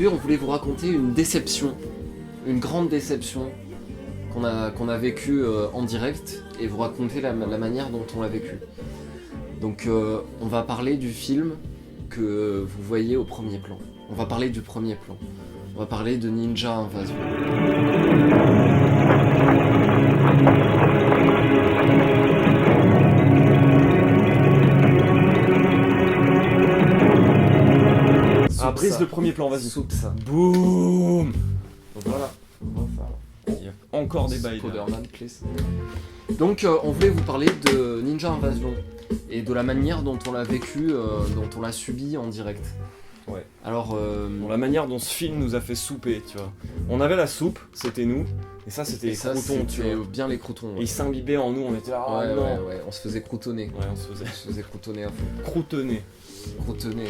aujourd'hui, on voulait vous raconter une déception, une grande déception qu'on a vécue en direct et vous raconter la manière dont on l'a vécue. Donc on va parler du film que vous voyez au premier plan. On va parler du premier plan. On va parler de Ninja Invasion. Brise le premier plan, vas-y. Soupe ça. Boum. Donc voilà. Il y a encore des bails. Spider-Man, please. Donc on voulait vous parler de Ninja Invasion et de la manière dont on l'a vécu, dont on l'a subi en direct. Ouais. Alors Bon, la manière dont ce film nous a fait souper, tu vois. On avait la soupe, c'était nous, et ça c'était les croutons, tu vois. Bien les croutons. Et ils s'imbibaient en nous, on était là, Ouais, non. ouais, on se faisait croutonner. Ouais, on se faisait On se faisait croutonner à fond. croutonner. Croutonner.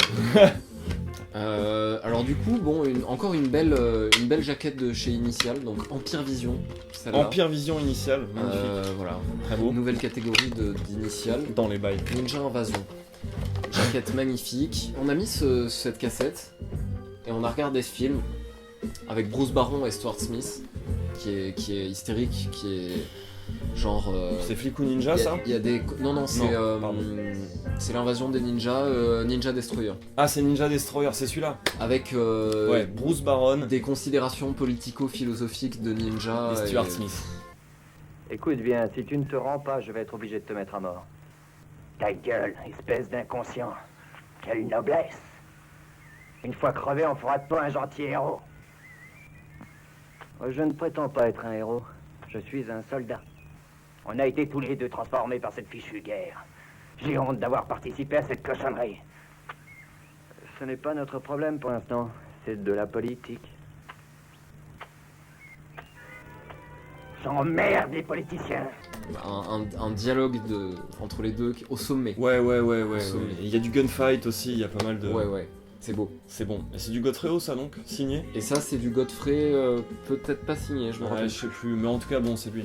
Alors du coup, bon, encore une belle jaquette de chez Initial, donc Empire Vision. Celle-là. Empire Vision initiale, magnifique. Voilà. Très beau. Nouvelle catégorie d'Initial. Dans les bails. Ninja Invasion. Jaquette magnifique. On a mis cette cassette et on a regardé ce film avec Bruce Baron et Stuart Smith, qui est hystérique, qui est genre. C'est Flic ou Ninja, ça Il y a des. Non, pardon. c'est l'invasion des ninjas, Ninja Destroyer. Ah, c'est Ninja Destroyer, c'est celui-là. Avec Ouais, Bruce Baron des considérations politico-philosophiques de ninja. et Stuart Smith. Écoute bien, si tu ne te rends pas, je vais être obligé de te mettre à mort. Ta gueule, espèce d'inconscient. Quelle noblesse. Une fois crevé, on fera de toi un gentil héros. Je ne prétends pas être un héros. Je suis un soldat. On a été tous les deux transformés par cette fichue guerre. J'ai honte d'avoir participé à cette cochonnerie. Ce n'est pas notre problème pour l'instant. C'est de la politique. J'emmerde les politiciens. Un dialogue entre les deux au sommet. Ouais. Sommet. Il y a du gunfight aussi, il y a pas mal de... Ouais, c'est beau. C'est bon. Et c'est du Godfrey, ça donc, signé. Et ça, c'est du Godfrey, peut-être pas signé, je me Ouais, rappelle. je sais plus, mais en tout cas, bon, c'est lui.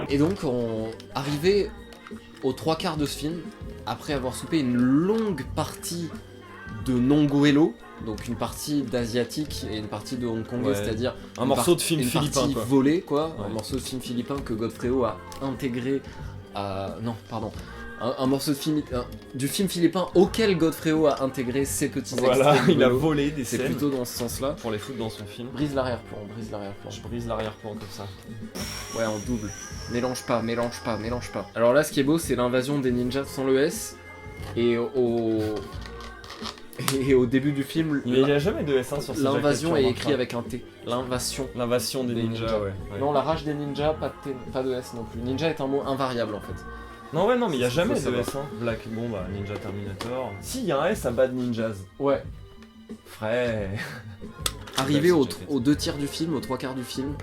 Et donc, arrivé aux 3/4 de ce film, après avoir soupé une longue partie de Nongoelo, donc une partie d'asiatique et une partie de hongkongais, Ouais. c'est-à-dire Un morceau de film une philippin, partie quoi. volée, quoi, Ouais. un morceau de film philippin que Godfrey a intégré à... Non, pardon. Un morceau de film, du film philippin auquel Godfrey a intégré ses petits Voilà, extraits. de il a Nongoelo. volé des C'est scènes plutôt dans ce sens-là. pour les foutre dans son film. Brise l'arrière-plan, brise l'arrière-plan. Je brise l'arrière-plan comme ça. Ouais, en double. Mélange pas. Alors là, ce qui est beau, c'est l'invasion des ninjas sans le S. Et au début du film, Mais il n'y a jamais de S1 sur cette l'invasion est jaquette, écrit avec un T. L'invasion. L'invasion des des ninjas, ninjas. ouais. Non, la rage des ninjas, pas de T, pas de S non plus. Ninja est un mot invariable en fait. Non, ouais, non, mais il n'y a Faut jamais de savoir. S1. Black, bon bah, Ninja Terminator. Si, il y a un S à Bad Ninjas. Ouais. Frère. Arrivé Belle aux cette jaquette. 2/3 du film, aux 3/4 du film,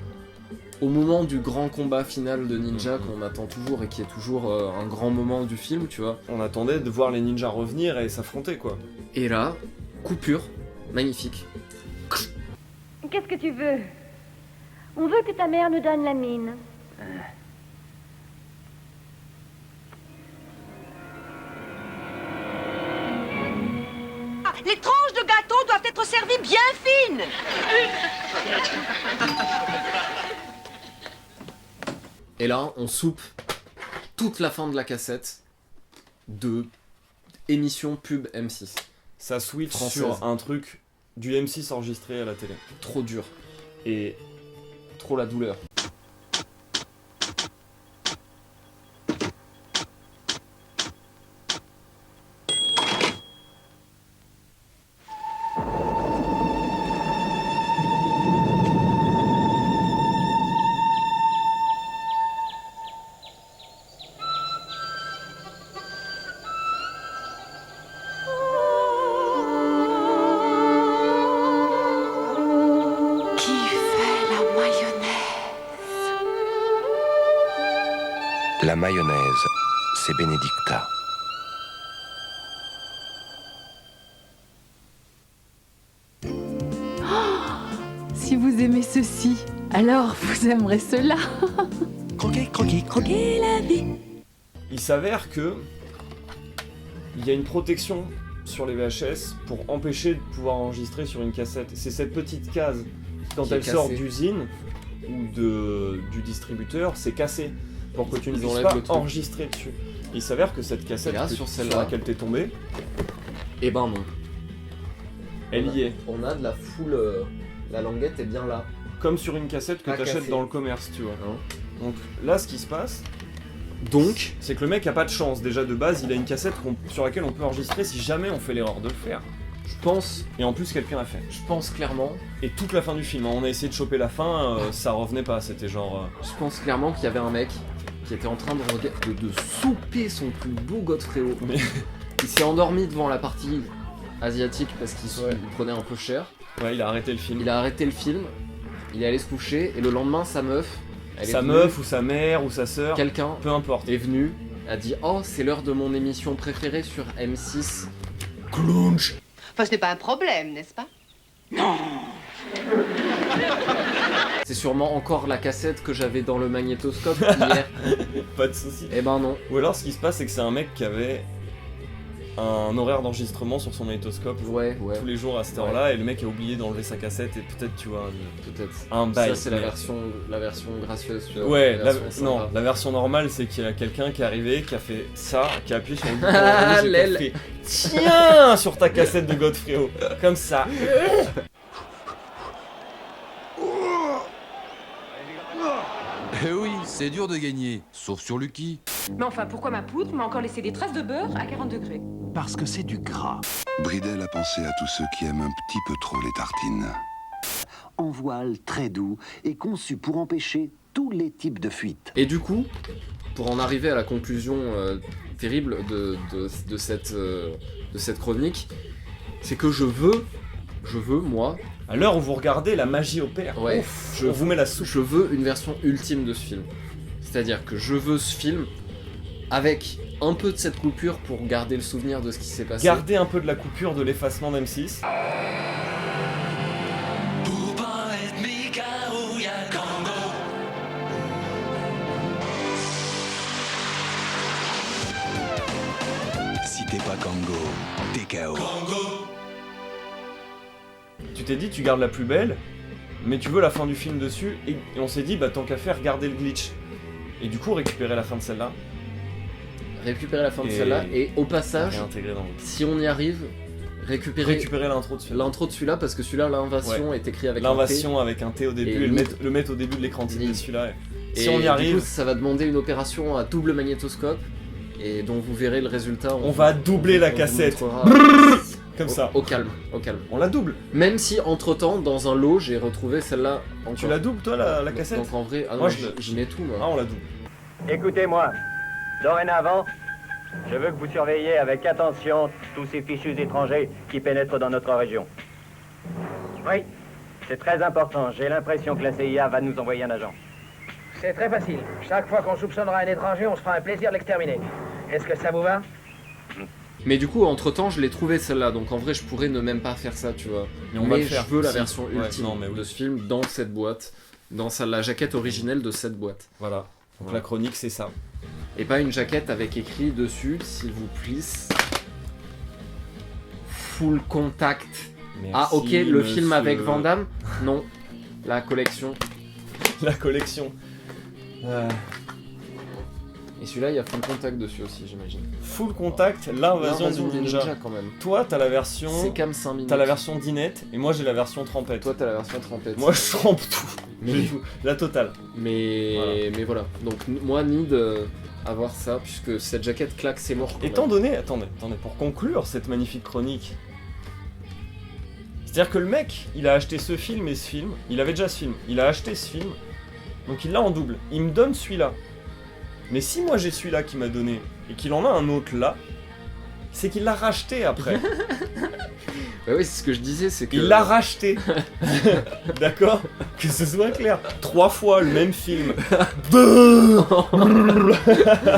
au moment du grand combat final de ninja Mhm. qu'on attend toujours et qui est toujours un grand moment du film, tu vois. On attendait de voir les ninjas revenir et s'affronter, quoi. Et là, coupure, magnifique. Qu'est-ce que tu veux? On veut que ta mère nous donne la mine. Les tranches de gâteau doivent être servies bien fines. Et là, on soupe toute la fin de la cassette de émission pub M6. Ça switch Française. sur un truc du M6 enregistré à la télé. Trop dur. Et trop la douleur. Qui fait la mayonnaise? La mayonnaise, c'est Benedicta. Si vous aimez ceci, Alors, vous aimerez cela. Croquez, croquez, croquez la vie. Il s'avère que il y a une protection sur les VHS pour empêcher de pouvoir enregistrer sur une cassette. C'est cette petite case, quand Qui est elle sort cassée. d'usine ou du distributeur, c'est cassé pour que tu ne Ils puisses enlèvent pas le truc. enregistrer dessus. Il s'avère que cette cassette Et là, que- sur sur celle-là. laquelle t'es tombé, Eh ben non. elle y est. On a de la full. La languette est bien là. Comme sur une cassette que Pas t'achètes cassée. dans le commerce, tu vois. Hein. Donc là, ce qui se passe, Donc, c'est que le mec a pas de chance. Déjà de base, il a une cassette sur laquelle on peut enregistrer si jamais on fait l'erreur de le faire. je pense Et en plus, quelqu'un l'a fait. clairement. Et toute la fin du film, hein, on a essayé de choper la fin, ça revenait pas, c'était genre... Je pense clairement qu'il y avait un mec qui était en train de souper son plus beau Godfrey. Mais- Il s'est endormi devant la partie asiatique parce qu'il Ouais. il prenait un peu cher. Ouais, il a arrêté le film. Il a arrêté le film, il est allé se coucher et le lendemain sa meuf, elle est Sa venue, meuf ou sa mère ou sa sœur, quelqu'un peu importe. est venu, a dit oh c'est l'heure de mon émission préférée sur M6. Clounch. Enfin, ce n'est pas un problème, n'est-ce pas? C'est sûrement encore la cassette que j'avais dans le magnétoscope hier. Pas de soucis. Eh ben non. Ou alors ce qui se passe, c'est que c'est un mec qui avait un horaire d'enregistrement sur son magnétoscope Ouais. tous les jours à cette heure-là, et le mec a oublié d'enlever sa cassette, et peut-être, tu vois, Peut-être. un bail. Ça c'est la mais- version gracieuse. Tu vois, Ouais, version sympa. non, la version normale, c'est qu'il y a quelqu'un qui est arrivé, qui a fait ça, qui a appuyé sur le bouton Ah, rouge et qui a l'aile. fait tiens sur ta cassette de Godfrey, comme ça. Eh oui, c'est dur de gagner, sauf sur Lucky. Mais enfin, pourquoi ma poutre m'a encore laissé des traces de beurre à 40 degrés? Parce que c'est du gras. Bridel a pensé à tous ceux qui aiment un petit peu trop les tartines. En voile très doux et conçu pour empêcher tous les types de fuites. Et du coup, pour en arriver à la conclusion terrible de cette chronique, c'est que je veux moi, À l'heure où vous regardez, la magie opère. Ouais, Ouf, on vous met la soupe. je veux une version ultime de ce film. C'est-à-dire que je veux ce film avec un peu de cette coupure pour garder le souvenir de ce qui s'est passé. Gardez un peu de la coupure de l'effacement d'M6. Si t'es pas Kango, t'es KO. Tu t'es dit, tu gardes la plus belle, mais tu veux la fin du film dessus, et on s'est dit, bah tant qu'à faire, garder le glitch. Et du coup, récupérer la fin de celle-là, Récupérer la fin de Et- celle-là et au passage, réintégrer dans l'autre. si on y arrive, récupérer l'intro de celui-là. l'intro de celui-là parce que celui-là, l'invasion est écrit avec L'invasion avec un T au début, Et et le limite- mettre au début de l'écran titre de celui-là. un T. Si on y du arrive, coup, ça va demander une opération à double magnétoscope et dont vous verrez le résultat. on va doubler la on vous cassette. montrera Comme ça. Au calme, au calme. On la double. Même si entre temps, dans un lot, j'ai retrouvé celle-là encore. Tu la doubles, toi, la cassette? Donc en vrai, ah non, Moi, je mets tout moi. Ah, on la double. Écoutez-moi, dorénavant, je veux que vous surveilliez avec attention tous ces fichus étrangers qui pénètrent dans notre région. Oui, c'est très important. J'ai l'impression que la CIA va nous envoyer un agent. C'est très facile. Chaque fois qu'on soupçonnera un étranger, on se fera un plaisir de l'exterminer. Est-ce que ça vous va? Mais du coup, entre temps, je l'ai trouvé celle-là, donc en vrai, je pourrais ne même pas faire ça, tu vois. Mais on va le je faire. veux la Si. version Ouais, ultime non, mais oui. de ce film dans cette boîte, dans la jaquette originelle de cette boîte. Voilà. Donc Voilà. la chronique, c'est ça. Et pas une jaquette avec écrit dessus, s'il vous plaît. Full contact. Ah, ok, Merci, le film avec monsieur. Van Damme? Non. La collection. La collection. Et celui-là, il y a full contact dessus aussi, j'imagine. Full contact, l'invasion du des ninja. quand même. Toi, t'as la version. C'est Cam 5 minutes. T'as la version dinette, et moi j'ai la version trempette. Toi, t'as la version trempette. Moi je trempe tout. Mais- J'ai tout. La totale. Mais voilà. Donc moi, need avoir ça, puisque cette jaquette claque, c'est mort. quand Étant même. donné, attendez, pour conclure cette magnifique chronique, c'est-à-dire que le mec, il a acheté ce film et ce film, il avait déjà ce film, il a acheté ce film, donc il l'a en double, il me donne celui-là. Mais si moi j'ai celui-là qui m'a donné, et qu'il en a un autre là, c'est qu'il l'a racheté après. Bah oui, c'est ce que je disais, c'est que... Il l'a racheté. D'accord? Que ce soit clair. 3 fois le même film.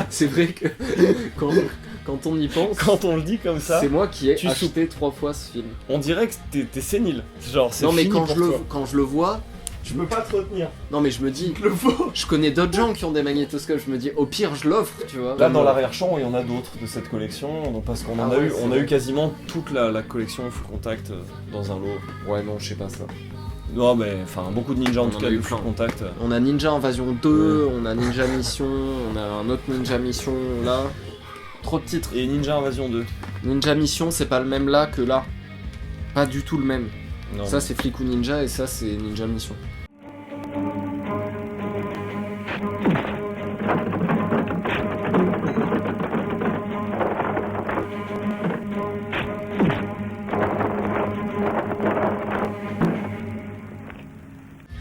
C'est vrai que quand on y pense, Quand on le dit comme ça, c'est moi qui ai tu acheté 3 fois ce film. on dirait que t'es sénile. Genre, c'est Non mais fini pour toi. quand je le vois, Je peux pas te retenir. Non mais je me dis, Le faut. je connais d'autres gens qui ont des magnétoscopes, je me dis au pire je l'offre, tu vois. Là, dans l'arrière-champ, il y en a d'autres de cette collection, donc parce qu'on en Ah a ouais, eu, c'est on a vrai. eu quasiment toute la collection Full Contact dans un lot. Ouais non, je sais pas ça. Non, mais enfin, beaucoup de ninjas en On tout en cas a eu de Full plein. Contact. On a Ninja Invasion 2, on a Ninja Mission, on a un autre Ninja Mission là. Trop de titres. Et Ninja Invasion 2. Ninja Mission, c'est pas le même là que là. Pas du tout le même. Non, Ça c'est Flic ou Ninja et ça c'est Ninja Mission.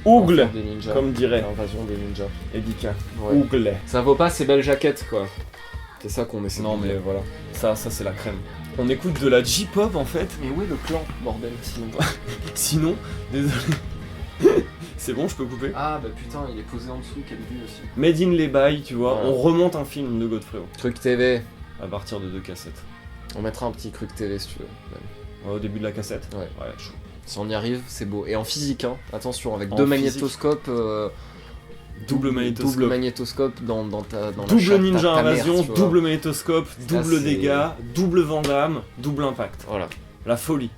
Ougle, Des ninjas. comme dirait Invasion des ninjas. Edika. Ouais. Ougle. Ça vaut pas ces belles jaquettes quoi. C'est ça qu'on essaie Non de mais dire. voilà, ça c'est la crème. On écoute de la J-pop en fait. Mais où est le clan, bordel, sinon? Sinon, désolé. C'est bon, je peux couper. Ah bah putain, il est posé en dessous, quel but aussi. Made in les bails, tu vois, Voilà. on remonte un film de Godfrey Truc TV. à partir de 2 cassettes. On mettra un petit truc TV si tu veux. Au début de la cassette. Ouais. Ouais, chaud. Si on y arrive, c'est beau. Et en physique, hein. Attention, avec En deux physique. magnétoscopes. Double magnétoscope. Double magnétoscope dans la Double chatte, Ninja ta mère, Invasion, tu vois. double magnétoscope, double c'est- dégâts, double Vandame, double impact. Voilà. La folie.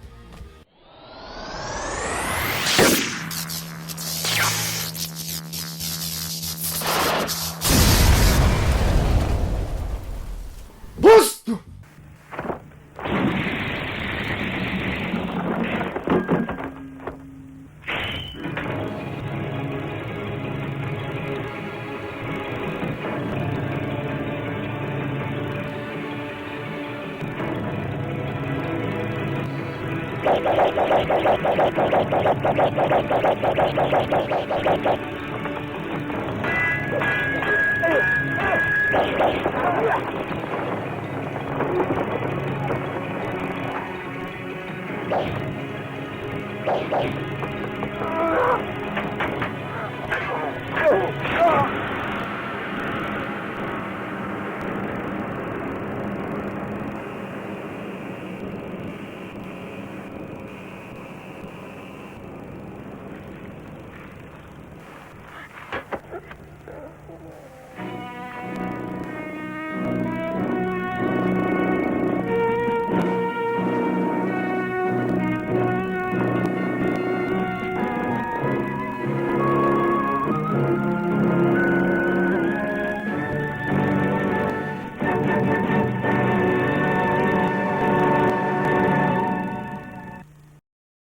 Boost.